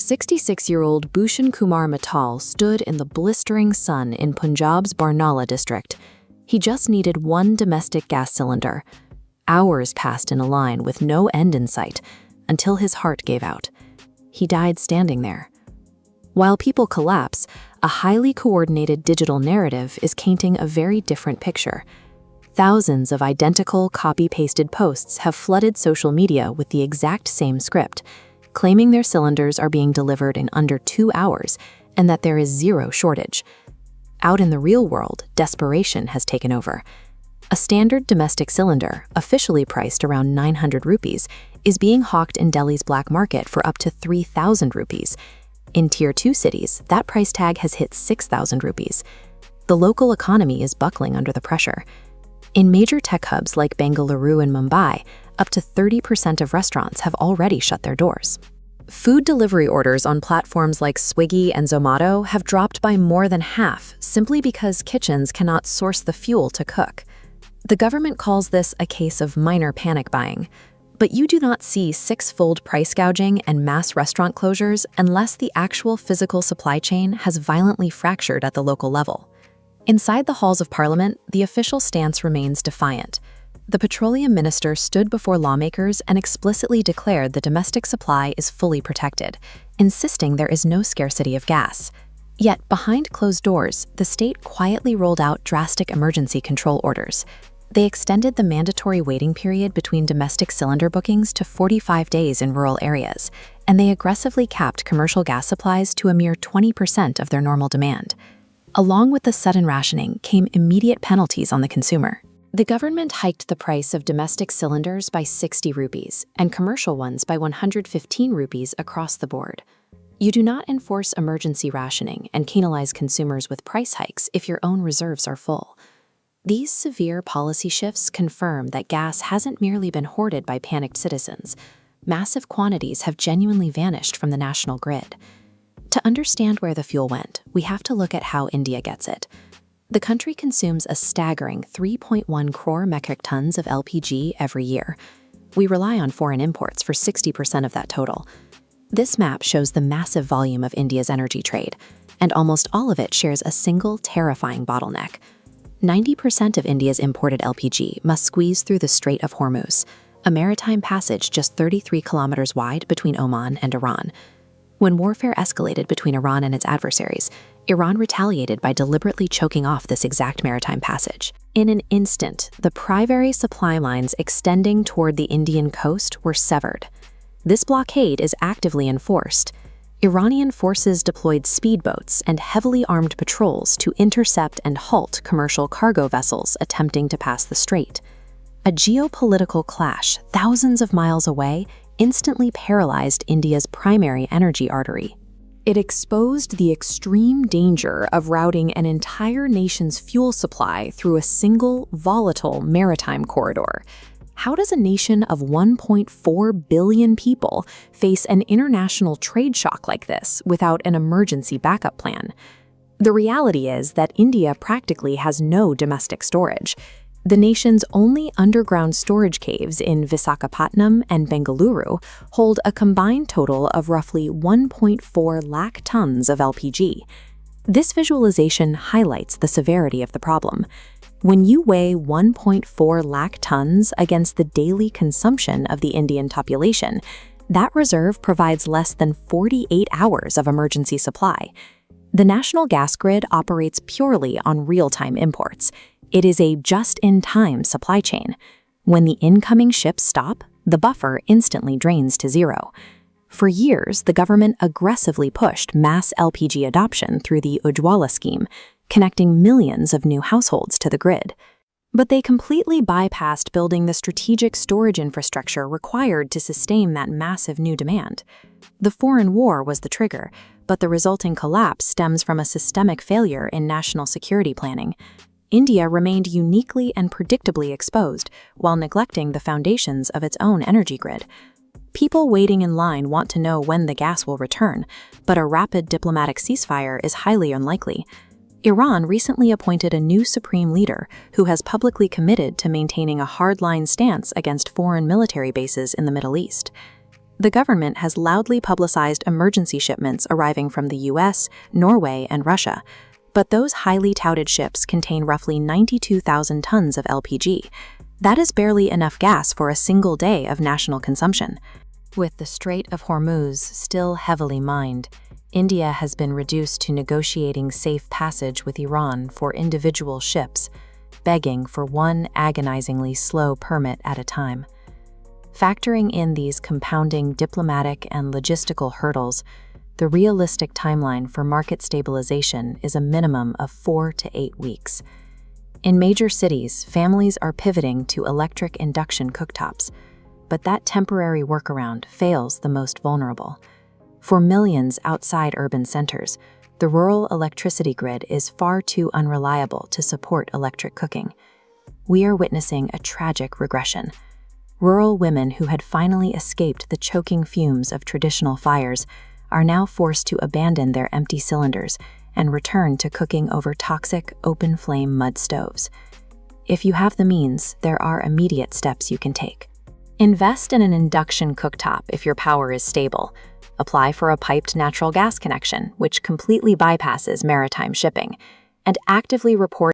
66-year-old Bhushan Kumar Mittal stood in the blistering sun in Punjab's Barnala district. He just needed one domestic gas cylinder. Hours passed in a line with no end in sight until his heart gave out. He died standing there. While people collapse, a highly coordinated digital narrative is painting a very different picture. Thousands of identical copy-pasted posts have flooded social media with the exact same script, claiming their cylinders are being delivered in under 2 hours and that there is zero shortage. Out in the real world, desperation has taken over. A standard domestic cylinder, officially priced around 900 rupees, is being hawked in Delhi's black market for up to 3,000 rupees. In Tier 2 cities, that price tag has hit 6,000 rupees. The local economy is buckling under the pressure. In major tech hubs like Bengaluru and Mumbai, up to 30% of restaurants have already shut their doors. Food delivery orders on platforms like Swiggy and Zomato have dropped by more than half simply because kitchens cannot source the fuel to cook. The government calls this a case of minor panic buying, but you do not see six-fold price gouging and mass restaurant closures unless the actual physical supply chain has violently fractured at the local level. Inside the halls of Parliament, the official stance remains defiant. The petroleum minister stood before lawmakers and explicitly declared the domestic supply is fully protected, insisting there is no scarcity of gas. Yet, behind closed doors, the state quietly rolled out drastic emergency control orders. They extended the mandatory waiting period between domestic cylinder bookings to 45 days in rural areas, and they aggressively capped commercial gas supplies to a mere 20% of their normal demand. Along with the sudden rationing came immediate penalties on the consumer. The government hiked the price of domestic cylinders by 60 rupees and commercial ones by 115 rupees across the board. You do not enforce emergency rationing and penalize consumers with price hikes if your own reserves are full. These severe policy shifts confirm that gas hasn't merely been hoarded by panicked citizens. Massive quantities have genuinely vanished from the national grid. To understand where the fuel went, we have to look at how India gets it. The country consumes a staggering 3.1 crore metric tons of LPG every year. We rely on foreign imports for 60% of that total. This map shows the massive volume of India's energy trade, and almost all of it shares a single terrifying bottleneck. 90% of India's imported LPG must squeeze through the Strait of Hormuz, a maritime passage just 33 kilometers wide between Oman and Iran. When warfare escalated between Iran and its adversaries, Iran retaliated by deliberately choking off this exact maritime passage. In an instant, the primary supply lines extending toward the Indian coast were severed. This blockade is actively enforced. Iranian forces deployed speedboats and heavily armed patrols to intercept and halt commercial cargo vessels attempting to pass the strait. A geopolitical clash thousands of miles away instantly paralyzed India's primary energy artery. It exposed the extreme danger of routing an entire nation's fuel supply through a single, volatile maritime corridor. How does a nation of 1.4 billion people face an international trade shock like this without an emergency backup plan? The reality is that India practically has no domestic storage. The nation's only underground storage caves in Visakhapatnam and Bengaluru hold a combined total of roughly 1.4 lakh tons of LPG. This visualization highlights the severity of the problem. When you weigh 1.4 lakh tons against the daily consumption of the Indian population, that reserve provides less than 48 hours of emergency supply. The national gas grid operates purely on real-time imports. It is a just-in-time supply chain. When the incoming ships stop, the buffer instantly drains to zero. For years, the government aggressively pushed mass LPG adoption through the Ujjwala scheme, connecting millions of new households to the grid. But they completely bypassed building the strategic storage infrastructure required to sustain that massive new demand. The foreign war was the trigger, but the resulting collapse stems from a systemic failure in national security planning. India remained uniquely and predictably exposed while neglecting the foundations of its own energy grid. People waiting in line want to know when the gas will return, but a rapid diplomatic ceasefire is highly unlikely. Iran recently appointed a new supreme leader who has publicly committed to maintaining a hardline stance against foreign military bases in the Middle East. The government has loudly publicized emergency shipments arriving from the US, Norway, and Russia, but those highly touted ships contain roughly 92,000 tons of LPG. That is barely enough gas for a single day of national consumption. With the Strait of Hormuz still heavily mined, India has been reduced to negotiating safe passage with Iran for individual ships, begging for one agonizingly slow permit at a time. Factoring in these compounding diplomatic and logistical hurdles, the realistic timeline for market stabilization is a minimum of 4 to 8 weeks. In major cities, families are pivoting to electric induction cooktops, but that temporary workaround fails the most vulnerable. For millions outside urban centers, the rural electricity grid is far too unreliable to support electric cooking. We are witnessing a tragic regression. Rural women who had finally escaped the choking fumes of traditional fires are now forced to abandon their empty cylinders and return to cooking over toxic, open-flame mud stoves. If you have the means, there are immediate steps you can take. Invest in an induction cooktop if your power is stable. Apply for a piped natural gas connection, which completely bypasses maritime shipping, and actively report